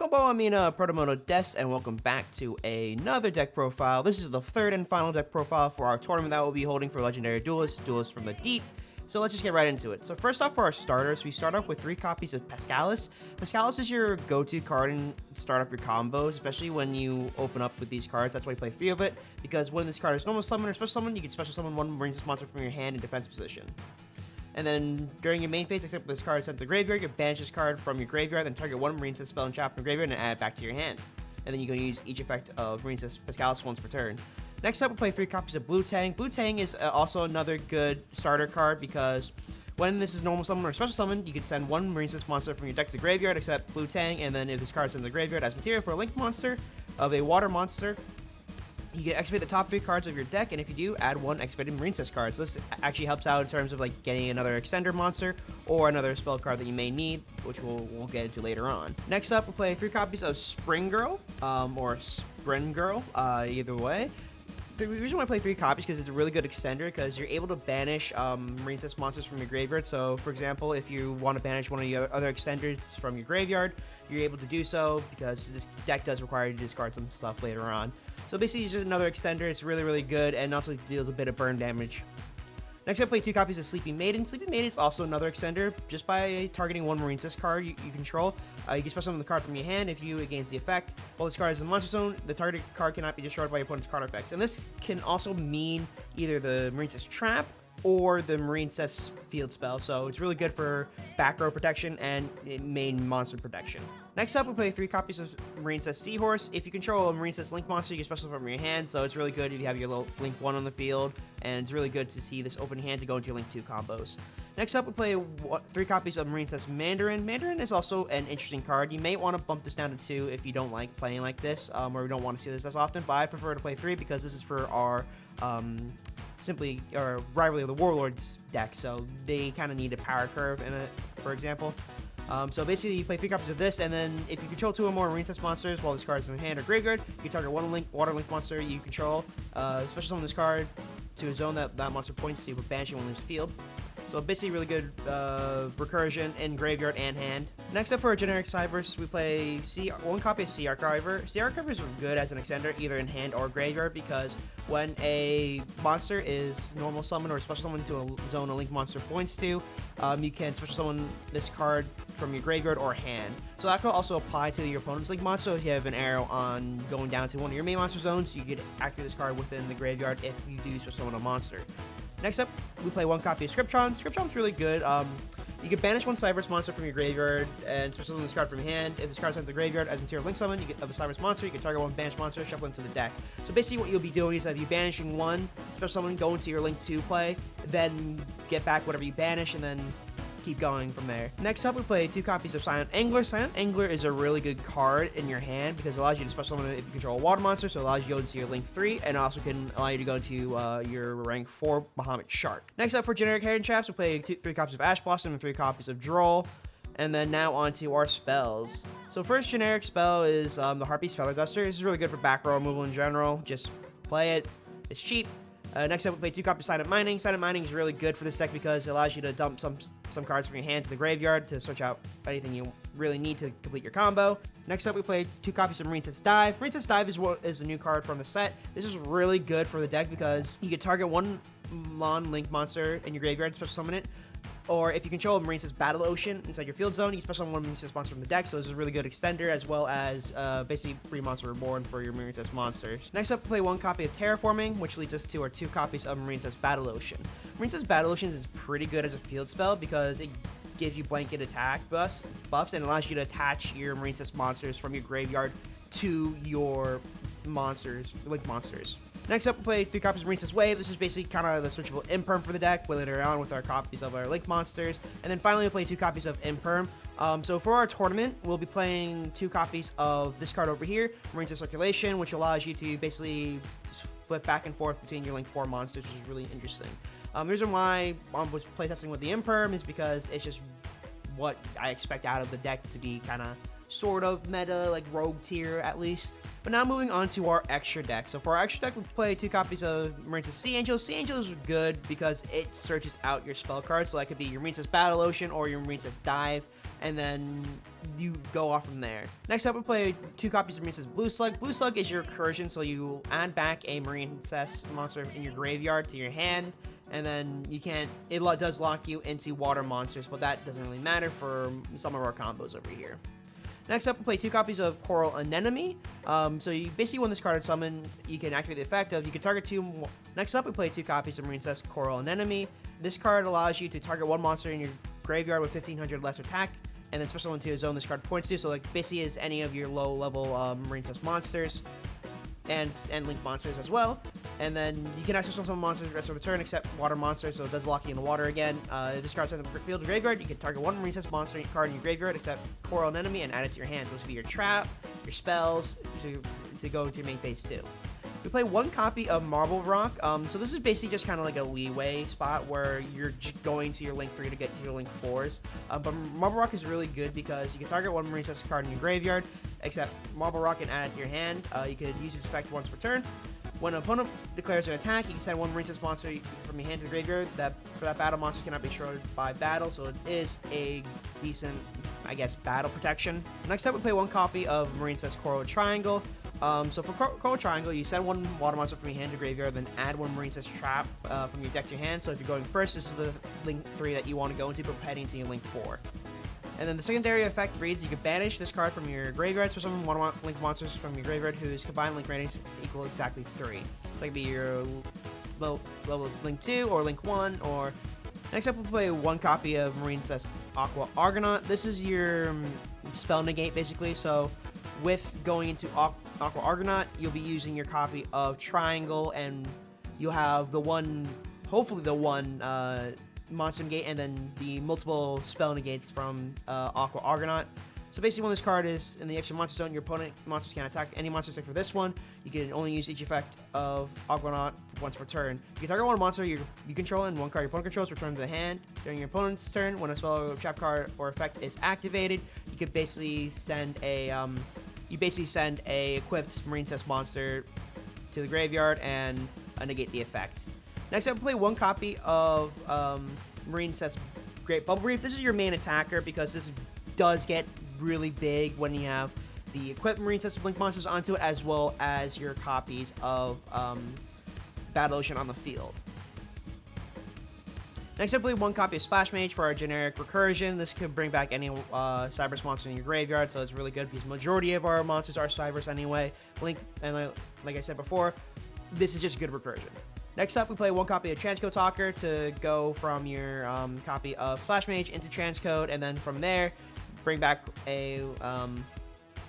Proto-moto Des, and welcome back to another deck profile. This is the third and final deck profile for our tournament that we'll be holding for Legendary Duelist, Duelist from the Deep. So let's just get right into it. So first off, for our starters, we start off with 3 copies of Pascalis. Pascalis is your go-to card and start off your combos, especially when you open up with these cards. That's why you play 3 of it, because when this card is normal summon or special summon, you can special summon one Marincess monster from your hand in defense position. And then during your main phase, except for this card sent to the graveyard, you banish this card from your graveyard, then target one Marincess spell and trap from the graveyard and add it back to your hand. And then you can use each effect of Marincess Pascalis once per turn. Next up, we'll play 3 copies of Blue Tang. Blue Tang is also another good starter card because when this is normal summon or special summon, you can send one Marincess monster from your deck to the graveyard, except Blue Tang, and then if this card is sent to the graveyard as material for a link monster of a water monster, you can activate the top 3 cards of your deck, and if you do, add 1 activated Marincess card. So this actually helps out in terms of like getting another extender monster or another spell card that you may need, which we'll get into later on. Next up, we'll play 3 copies of Spring Girl, or Spring Girl, either way. The reason why I play 3 copies because it's a really good extender because you're able to banish Marincess monsters from your graveyard. So, for example, if you want to banish one of your other extenders from your graveyard, you're able to do so because this deck does require you to discard some stuff later on. So basically, it's just another extender. It's really, really good and also deals a bit of burn damage. Next, I play 2 copies of Sleeping Maiden. Sleeping Maiden is also another extender. Just by targeting one Marincess card you control, you can special summon the card from your hand if you against the effect. While this card is in the monster zone, the targeted card cannot be destroyed by your opponent's card effects. And this can also mean either the Marincess Trap or the Marincess field spell, so it's really good for back row protection and main monster protection. Next up, we play 3 copies of Marincess Seahorse. If you control a Marincess Link monster, you can special from your hand, so it's really good if you have your little Link 1 on the field, and it's really good to see this open hand to go into your Link 2 combos. Next up, we play 3 copies of Marincess Mandarin. Mandarin is also an interesting card. You may want to bump this down to 2 if you don't like playing like this, or you don't want to see this as often, but I prefer to play 3 because this is for our our Rivalry of the Warlords deck, so they kind of need a power curve in it, for example. So basically, you play 3 copies of this, and then if you control 2 or more Marincess monsters while this card is in the hand or graveyard, you can target one water link monster you control, special summon this card to a zone that monster points to, but banishing one in the field. So basically, really good recursion in graveyard and hand. Next up for our generic Cyverse, we play 1 copy of Sea Archiver. Sea Archiver is good as an extender, either in hand or graveyard, because when a monster is normal summon or special summon to a zone a link monster points to, you can special summon this card from your graveyard or hand. So that could also apply to your opponent's link monster. If you have an arrow on going down to one of your main monster zones, you could activate this card within the graveyard if you do special summon a monster. Next up, we play 1 copy of Scriptron. Scriptron's really good. You can banish 1 Cyverse monster from your graveyard and special summon this card from your hand. If this card is sent to the graveyard as material link summon, you get of a Cyverse monster, you can target 1 banished monster, shuffle into the deck. So basically what you'll be doing is that you banishing 1 special summon, go into your Link 2 play, then get back whatever you banish, and then keep going from there. Next up, we play 2 copies of Silent Angler. Silent Angler is a really good card in your hand because it allows you to special summon it if you control a water monster, so it allows you to go into your Link 3, and also can allow you to go into your rank 4 Bahamut Shark. Next up for generic Hidden Traps, we play 3 copies of Ash Blossom and 3 copies of Droll. And then now onto our spells. So first generic spell is the Harpy's Feather Duster. This is really good for back row removal in general. Just play it. It's cheap. Next up, we play 2 copies of Silent Mining. Silent Mining is really good for this deck because it allows you to dump some cards from your hand to the graveyard to switch out anything you really need to complete your combo. Next up, we play 2 copies of Marincess Dive. Marincess Dive is a new card from the set. This is really good for the deck because you can target 1 non-link monster in your graveyard, special summon it. Or if you control Marincess Battle Ocean inside your field zone, you can special summon 1 Marincess monster from the deck, so this is a really good extender, as well as basically free monster reborn for your Marincess monsters. Next up, we play 1 copy of Terraforming, which leads us to our 2 copies of Marincess Battle Ocean. Marincess Battle Ocean is pretty good as a field spell because it gives you blanket attack buffs and allows you to attach your Marincess monsters from your graveyard to your link monsters. Next up, we play 3 copies of Marincess Wave. This is basically kind of the searchable Imperm for the deck, with it around with our copies of our Link monsters. And then finally, we play 2 copies of Imperm. So for our tournament, we'll be playing 2 copies of this card over here, Marincess Circulation, which allows you to basically flip back and forth between your Link 4 monsters, which is really interesting. The reason why I was playtesting with the Imperm is because it's just what I expect out of the deck to be kind of sort of meta, like rogue tier at least. But now moving on to our extra deck. So for our extra deck, we play 2 copies of Marincess Sea Angel. Sea Angel is good because it searches out your spell cards. So that could be your Marincess Battle Ocean or your Marincess Dive. and then you go off from there. Next up, we play 2 copies of Marincess Blue Slug. Blue Slug is your recursion, so you add back a Marincess monster in your graveyard to your hand, and then it does lock you into water monsters, but that doesn't really matter for some of our combos over here. Next up, we play 2 copies of Coral Anemone. So you basically, when this card is summoned, you can activate the effect of, you can target 2. Next up, we play 2 copies of Marincess Coral Anemone. This card allows you to target 1 monster in your graveyard with 1500 less attack, and then special into a zone this card points to. So like basically is any of your low level Marincess monsters and link monsters as well. And then you can access some monsters the rest of the turn except water monsters, so it does lock you in the water again. If this card's in the field or graveyard, you can target 1 Marincess monster card in your graveyard except Coral Anemone and add it to your hand. So this will be your trap, your spells to go into your main phase 2. We play 1 copy of Marble Rock. So this is basically just kind of like a leeway spot where you're going to your Link 3 to get to your Link 4s. But Marble Rock is really good because you can target 1 Marincess card in your graveyard, except Marble Rock and add it to your hand. You could use its effect once per turn. When an opponent declares an attack, you can send 1 Marincess monster from your hand to the graveyard. For that battle, monster cannot be destroyed by battle, so it is a decent, I guess, battle protection. Next up, we play 1 copy of Marincess Coral Triangle. So for Coral Triangle, you send 1 water monster from your hand to graveyard, then add 1 Marincess trap from your deck to your hand. So if you're going first, this is the Link 3 that you want to go into, but heading to your Link 4. And then the secondary effect reads, you can banish this card from your graveyard, so summon 1 Link monsters from your graveyard whose combined Link ratings equal exactly 3. So that could be your level Link 2 or Link 1, or... Next up, we'll play 1 copy of Marincess Aqua Argonaut. This is your spell negate, basically, so with going into Aqua Argonaut, you'll be using your copy of Triangle, and you'll have the one, hopefully the one monster negate, and then the multiple spell negates from Aqua Argonaut. So basically, when this card is in the extra monster zone, your opponent monsters can't attack any monsters except for this one. You can only use each effect of Argonaut once per turn. You can target 1 monster you control and 1 card your opponent controls, return to the hand. During your opponent's turn, when a spell, trap card, or effect is activated, you could basically send a equipped Marincess monster to the graveyard and negate the effect. Next up, we play 1 copy of Marincess Great Bubble Reef. This is your main attacker because this does get really big when you have the equipped Marincess Blink monsters onto it, as well as your copies of Battle Ocean on the field. Next up, we have 1 copy of Splash Mage for our generic recursion. This can bring back any Cyberse monster in your graveyard, so it's really good because majority of our monsters are Cyberse anyway. Link, and like I said before, this is just good recursion. Next up, we play 1 copy of Transcode Talker to go from your copy of Splash Mage into Transcode, and then from there, bring back a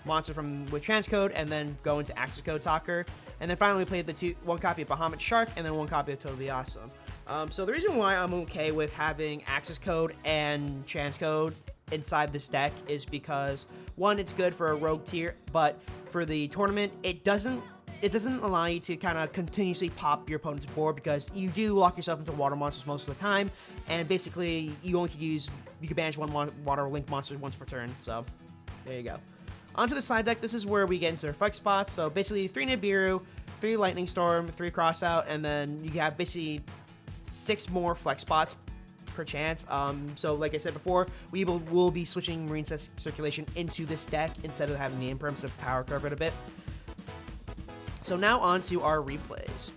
monster with Transcode, and then go into Access Code Talker. And then finally, we played 1 copy of Bahamut Shark, and then 1 copy of Totally Awesome. So the reason why I'm okay with having Access Code and Transcode inside this deck is because, 1, it's good for a rogue tier, but for the tournament, it doesn't allow you to kind of continuously pop your opponent's board because you do lock yourself into water monsters most of the time, and basically you can banish 1 water link monster once per turn. So there you go. Onto the side deck, this is where we get into our flex spots. So basically 3 Nibiru, 3 Lightning Storm, 3 Crossout, and then you have basically 6 more flex spots per chance. So like I said before, we will be switching Marincess Circulation into this deck instead of having the Imperms to power curve it a bit. So now on to our replays.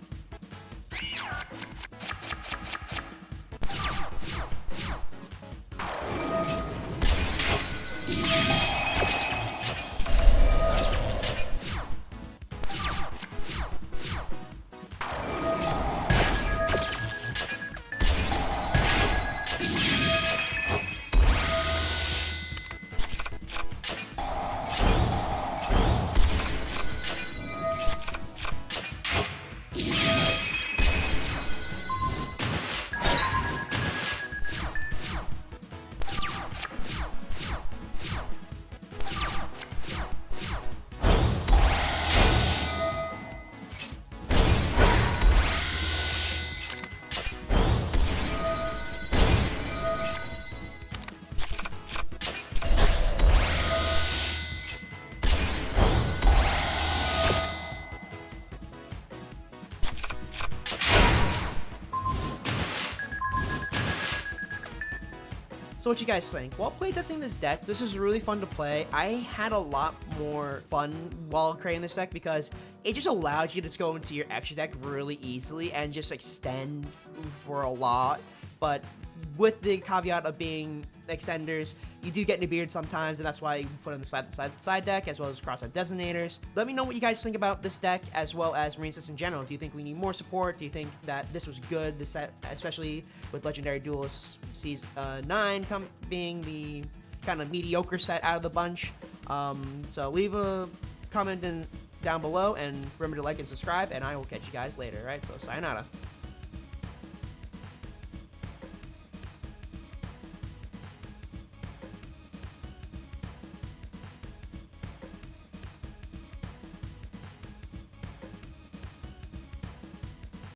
So what you guys think? While playtesting this deck, this is really fun to play. I had a lot more fun while creating this deck because it just allows you to just go into your extra deck really easily and just extend for a lot. But with the caveat of being extenders, you do get Nibiru sometimes, and that's why you put in the side deck as well as cross-out Designators. Let me know what you guys think about this deck as well as Marincess in general. Do you think we need more support? Do you think that this was good, this set, especially with Legendary Duelist Season 9 being the kind of mediocre set out of the bunch? So leave a comment down below, and remember to like and subscribe, and I will catch you guys later, right? So sayonara.